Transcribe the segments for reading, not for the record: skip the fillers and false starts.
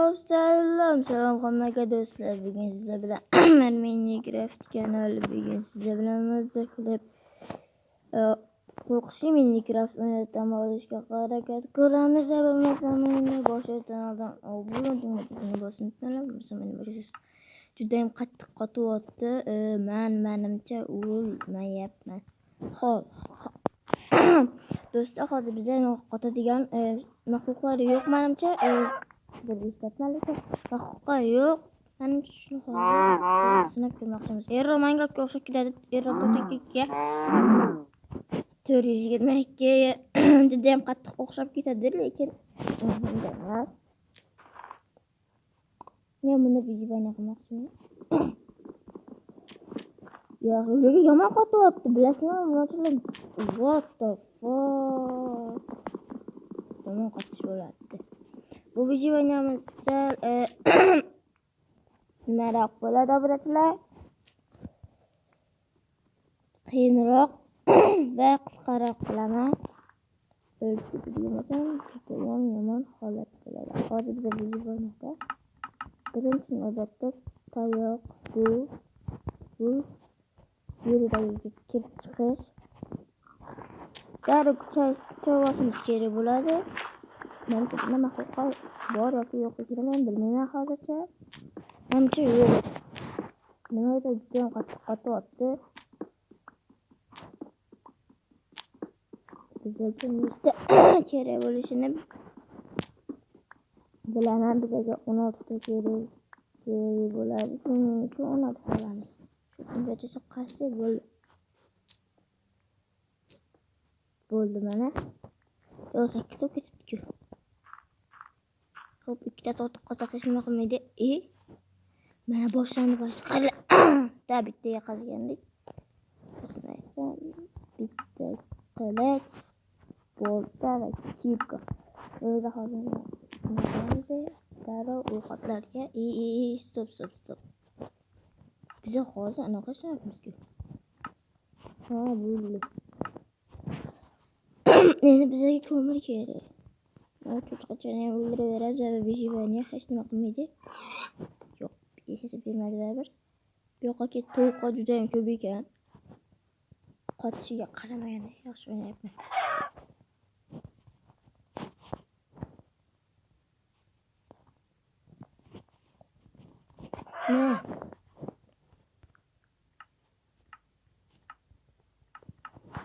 Salom hammaga do'stlar. Bugun sizlar bilan Minecraft kanali. Bugun sizlar bilan mazza qilib qo'rqinchli Minecraft o'ynatdan olishga harakat qilamiz. Bo'lmasa boshdan oldin obuna tugmasini bosib o'tmayman. Judayam qattiq qotyapti. Menimcha o'lmayapman. Xo'p. Do'stlar, hozir bizga qotadigan maxluqlar yo'q menimcha. Bir eslatmalar maxluqlar yo'q. Menimcha shuni hozir sinab ko'rmoqchimiz. Error Minecraftga o'xshab keladi. Error to'g'riga 422 juda ham qattiq o'xshab ketadi, lekin bunday emas. Men buni videoga qilmoqchiman. Ya, ularga yomon qotyapti, bilasizmi? What the fuck? Yomon qotish bo'lyapti. Bu videomiz sal nimaroq bo'ladi, obrachilar. Qiyinroq va qisqaroq qilaman. O'lchaydigan judayam yomon holat bo'ladi. Hozir biz videoda birinchi navbatda tayoq bu yerdagi kirib chiqish. Darrov kuchaytirishimiz kerak bo'ladi. Menimcha nima maxluqlar bor yoki yo'qligini men bilmayman hozircha. Menimcha yo'q. Nimadir juda ham qattiq qotyapti. Bizga nechta kerak bo'lishini bilaman. Bizga 16 ta kerak bo'ladi. Shuning uchun 16 ta olamiz. Shungacha qancha bo'ldi mana. 8 ta ketibdi-ku. Xo'p, ikkitasi ortiq qolsa hech nima qilmaydi. Mana boshlandi qara. Bittaga qazgandik. Bitta qilich, bolta va kipka. O'zi hozir darrov ovqatlarga stop. Biz hozir anaqa ishlayapmiz-ku. Bo'ldi. Endi bizga ko'mir kerak. Cho'chqachani ham o'ldiraveramiz va vijivaniya hech nima qilmaydi. Yo'q, yashashib bermadi baribir. Bu yoqqa tovuqlar juda ham ko'p ekan. Qotishiga qaramaganda yaxshi o'ynayapman.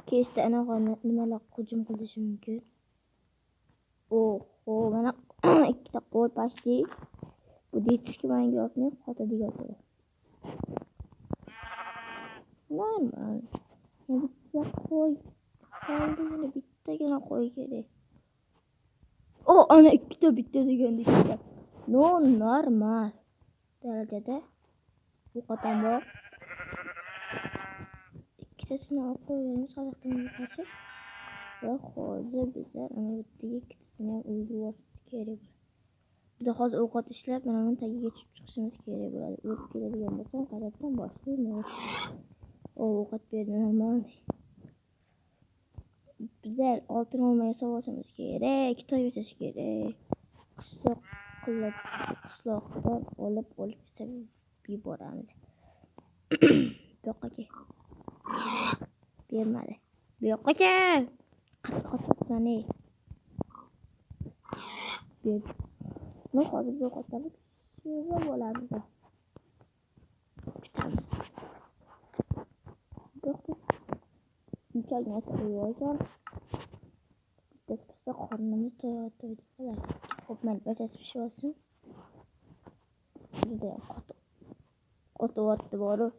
Kesta anaqa nimalar hujum qilishi mumkin. Mana ikkita qo'y pashti. Bu detski Minecraftni qotadigan qo'y. Normal. Bitta qo'y. Qoldi, bittagina qo'y kerak. Ana ikkita bitta degandik. Normal darajada bu qatan bor. Ikkitasini olib qo'yamiz xalaqdan qarshi. Va hozir bizlar ana bittaga ikkitasini ham o'ldirish kerak. Biz hozir ovqat ishlab mana buni tagiga chiqishimiz kerak bo'ladi. O'lib keladigan bo'lsa qayerdan boshlaymiz. Ovqat berdi normal. Bizlar oltin olmaya savaşımız kerak, kitob yashash kerak. Qishloqdan olib yuboramiz. Bu yoqqa kel. Bermadi. Bu yoqqa kel. Qattiq-qattiqni. Men hozir bu yo'qotib sheva bo'lamiz. Kutamiz. Uçak koyuyorken destekte karnımız doydu falan. Hopman ötesi bir şey olsun. Bir de kotu attı boru.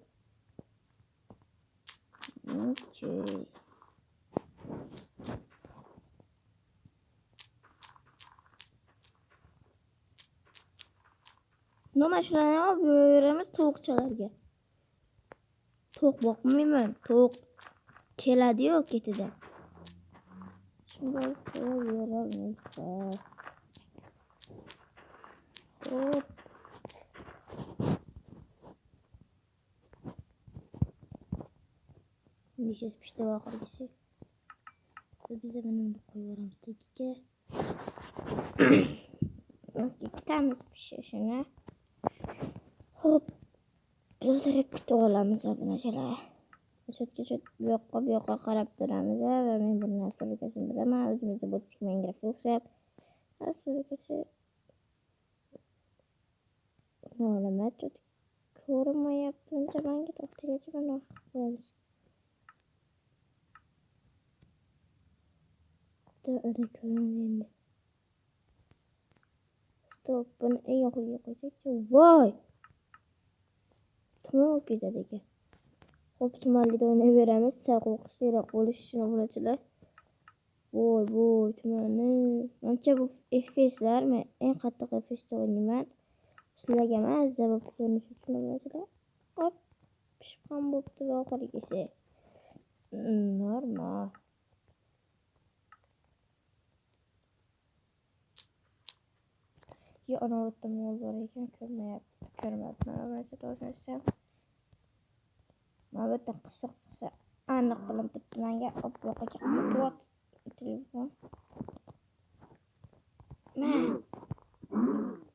Okay. Normal şuraya yapıyoruz tavukçalarga. Tavuk bakmayayım. Tavuk keladi-yu ketida. Shunday qo'yaveramiz. Hop. Nechasi pishdi oxirgisi. Biz buni qo'yaveramiz tagiga. Kutamiz pishishini. Xo'p, bildirib kutib olamiz obunachilar. O'shatgacha bu yoqqa qarab turamiz va men bir narsa bilgasini bilaman. O'zimizda bo'tishga Minecraft o'xshab. Aslida nolama ko'rinmayapti uncha menga to'xtagacha mana qo'yamiz. Ana ko'rindi endi. Stop, buni eng oxiriga qo'ysakchi. Voy! Tuman olib ketadi ekan. Xo'p, tumanlikda o'ynayveramiz. Sal qo'rqinchliroq bo'lishi uchun obunachilar. Voy, tumanni. Menimcha bu FPS'lar, men eng qattiq FPS'da o'ynayman. Sizlarga mazza bo'lib ko'rinishi uchun obunachilar. Hop, pishib ham bo'pti va oxirgisi. Normal. Yo, ana o'tda mol bor ekan, ko'rmayapman. Obunachi to'g'risini mana bu yerda qisiq chiqsa aniq bilim turibdi menga. Hop, yoqqa chiqib telefon.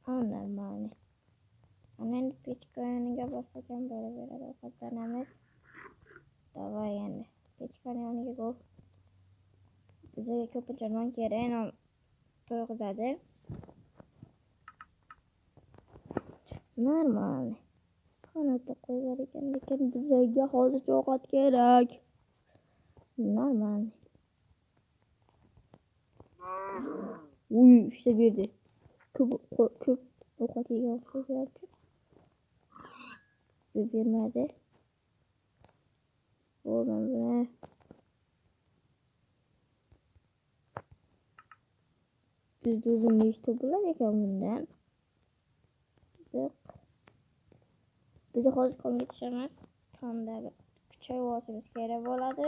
Normal. Ana endi pechkani bossak ham bo'laveradi. Ovqatlanamiz. Davay endi. Pechkani yoniga go. Bizga ko'pincha non kerak, non to'yg'izadi. Normal. Qanotda qo'yar ekan, lekin bizga hozircha ovqat kerak. Normal. Uy, işte berdi. Ko'p ovqat yegan o'xshayapti. Bu bermadi. O'g'lim bilan biz o'zimni ishda bo'lar ekan bundan. Biz hozir konga tushamiz. Konda kuchayib olishimiz kerak bo'ladi.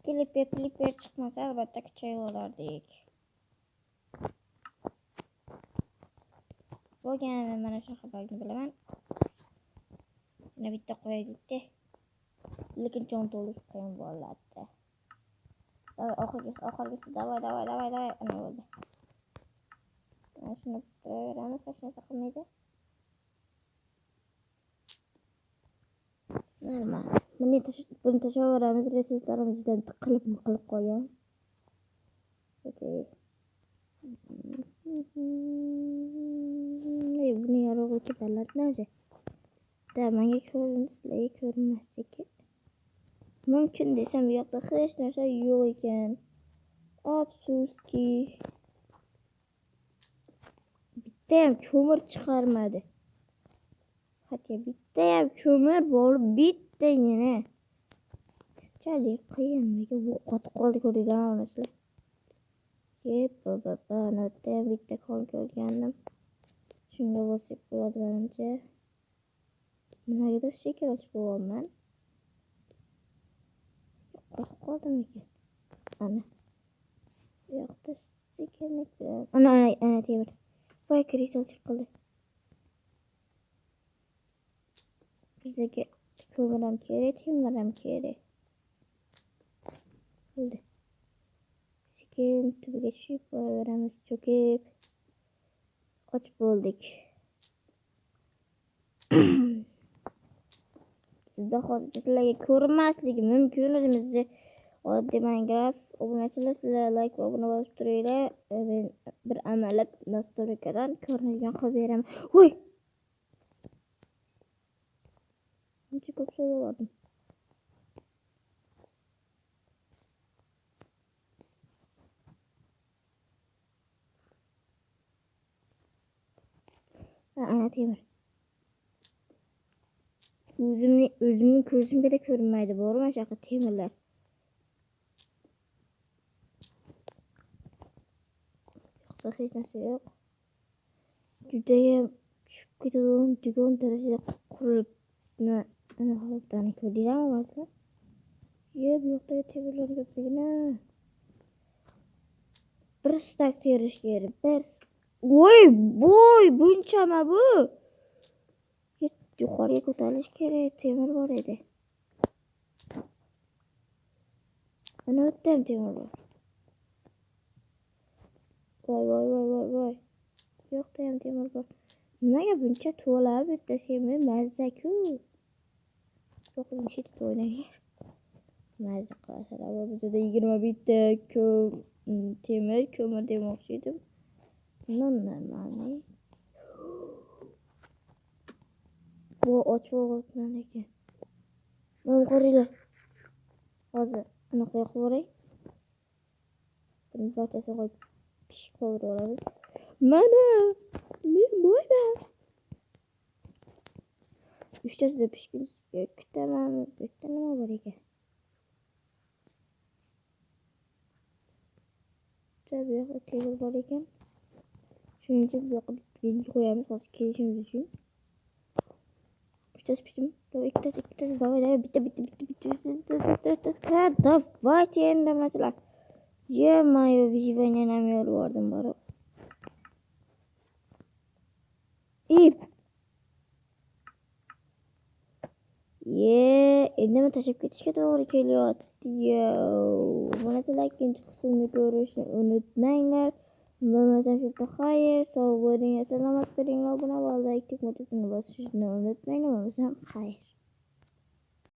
Kliper chiqmasa albatta kuchayib olardik. Bo'lganini mana shu xabarni bilaman. Yana bitta qo'yaylik-da. Lekin jon to'liq qiyin bo'ladi. Oxirgisi davay. Ana bo'ldi. Mana shuni tutaveramiz, hech narsa qilmaydi. Normal. Buni tashlaveramiz, resurslarimizdan qilib qo'ygan. Okey. Buni yorug'likka tanlatmaydi. Menga ko'rinishligi ko'rinmasligi mumkin desam, bu yoqda hech narsa yo'q ekan. Afsuski. Bittayam ko'mir chiqarmadi. Hatto bittayam ko'mir bor, bittagina. Qanchalik qiyin, menga o'qot qoldi ko'ringlar sizlar. Notda bitta kon ko'rgandim. Shunga bo'lsak bo'ladi menimcha. Nimagadir shekil ochib bo'lyapman. Qoldim ekan. Ana. Bu yoqda sekinlik bilan. Ana temir. Voy, kristal chiqildi. Bizga ko'mir ham kerak, temir ham kerak. Bo'ldi. Sekin tubiga tushib boraveramiz, cho'kib. Qochib bo'ldik. Sizda hozircha sizlarga ko'rinmasligi mumkin. O'zimizni oddiy Minecraft obunachilar, sizlar like va obuna bo'lib turinglar. Men bir amallab nastroykadan ko'rinadigan qilib beraman. Voy! Buncha ko'p so'rab oldim. Ana temir. O'zimning ko'zimga da ko'rinmaydi. Bormi shunaqa temirlar? Yo'qsa hech narsa yo'q. Judayam tushib ketadigan darajada qurilibni ana holatdan ko'rdinglarmi o'zingizlar? Bu yoqdagi temirlar ko'pligini bir stak terish kerak. Voy, bunchami bu? Yuqoriga ko'tarilish kerak, temir bor edi. Ana o'tda ham temir bor. Voy. yo'qda ham temir bor. Nimaga buncha to'la bitta temir mazza-ku. Yo'q, nechta o'ynayman. Mazza qilasalar. Bizda 20 bitta temir ko'mir demoqchi edim. Normalniy. Bu ochib o'tgan ekan. Mana qaranglar. Hozir uni qo'yib qo'yay. Buni batasa qo'yib pishib qovurib olamiz. Mana men boyman. 3 tasida pishguncha kutaman. Bitta nima bor ekan? Tabii yo'q, temir bor ekan. Shuning uchun bu yoqqa belgi qo'yamiz hozir kelishimiz uchun. 3 tas pishdim. Davay 2 tas, davay bitta. Давайте endi nimachilar. Ё-моё, выживание nam yo'lbordim borib. Ip. Endi men tashab ketishga to'g'ri kelyapti. Mana sizlar ikkinchi qismni ko'rishni unutmanglar. Bo'lmasam shu yerda xayr, sog' bo'ling, salomat bo'ling, obuna bo'lib, like bosishni unutmanglar. Bo'lmasam xayr.